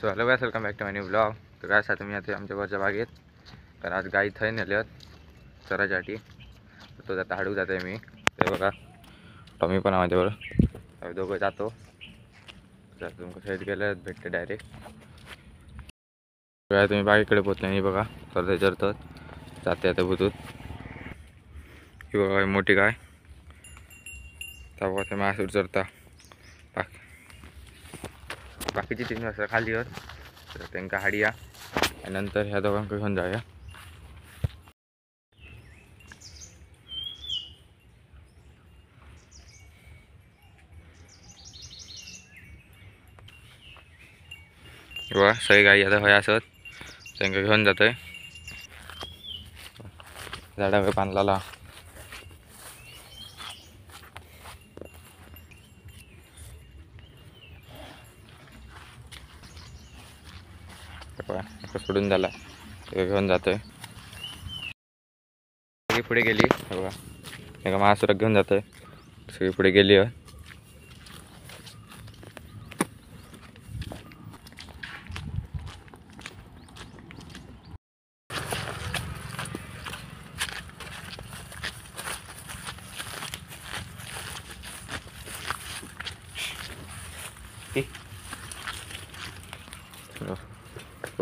So hello guys, welcome back to my new blog. तर काय आता मी आता आमच्या घरच्या बागेत. तर आज गाई थंय नेल्यात चरासाठी. तो जाता हाडूक जाते मी. ते बघा टॉमी पण माझ्यावर. आम्ही दोघं जातो. तर तुमचं साईड गेलं भेटते डायरेक्ट. काय तुम्ही बागेकडे पोहोचले नाही बघा. तर ते चरतात जाते आता भूतूत. ही बघा मोठी गाय. त्या बघा ते मासूर चरता. बाकीची 3 वाजता खाली होत. तर त्यांना हाडूया आणि नंतर ह्या दोघांकडे घेऊन जाऊया. बघा सगळी गाई आता होय असत त्यांना घेऊन जातोय. झाडावर बांधलेला सोडून झाला घेऊन जातोय. सगळी पुढे गेली बघा. एका महासुराक घेऊन जातोय. सगळी पुढे गेली आहे.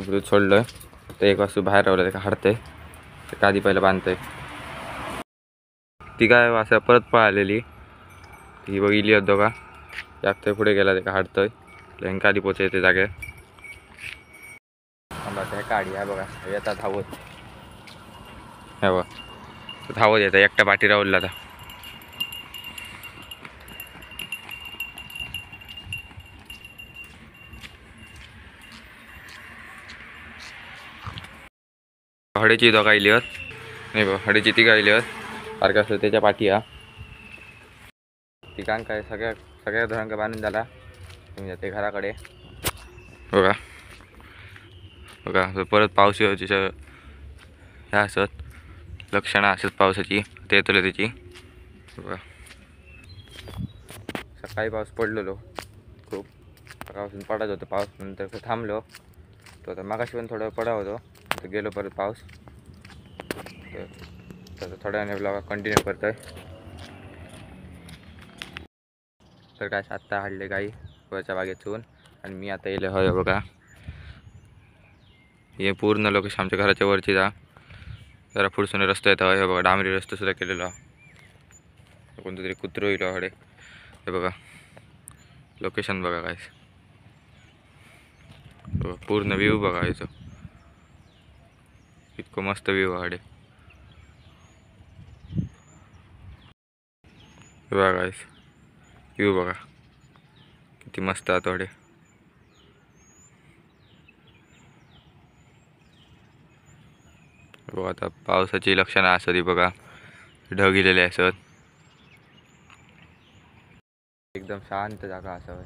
दूध सोडलं तर एक वाजता बाहेर रावलं ते हाडतंय. ते आधी पहिलं बांधतंय. ती काय असं परत पळालेली ती बघितली होत दोघा. जास्त पुढे गेला ते हाडतंय. लंका आधी पोचायचे जागे त्या काढी आहे बघा. येतात धावत हे बघा धावत येतं. एकटा पाठी राहुलला आता. हडेची दोघा आयली होत नाही बघ. हडेची ती गायली होत सारखं असतं त्याच्या पाठी हा. तिकांक काय सगळ्या धरांक बांधून झाला. तुम्ही जाते घराकडे बघा. बघा परत पाऊस यायची ह्या असत लक्षणं असत पावसाची. ते येतले त्याची बघा. सकाळी पाऊस पडलेलो खूप. सकाळपासून पडत होतं पाऊस. नंतर थांबलो तो आता मागाशी पण थोडं पडा होतो. तर गेलो परत पाऊस. तर थोड्या वेळाने ब्लॉग कंटिन्यू करतोय. तर काय आत्ता हाडले गाई वरच्या बागेतून आणि मी आता येले होय बघा. हे पूर्ण लोकेशन आमच्या घराच्या वरची जा. जरा पुढसून रस्ता येतो हे बघा. डांबरी रस्ता सुद्धा केलेला. कोणतं तरी कुत्रो येईल हडे. हे बघा लोकेशन बघा काय. पूर्ण व्ह्यू बघा याचं. इतकं मस्त व्ह्यू आहे. बघा गाईस व्ह्यू बघा किती मस्त आहे थोडे. बघा आता पावसाची लक्षणं असत बघा. ढग इलेले असत. एकदम शांत जागा असावं.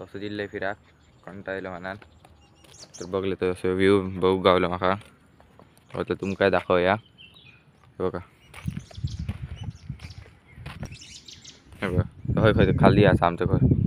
असं दिलंय फिराक कंटाळा येईल म्हणाल तर बघले तर असं व्ह्यू बघू गावलं माका. आता तुम काय दाखवूया बघा. हे बघा होय खाली असं आमचं घर.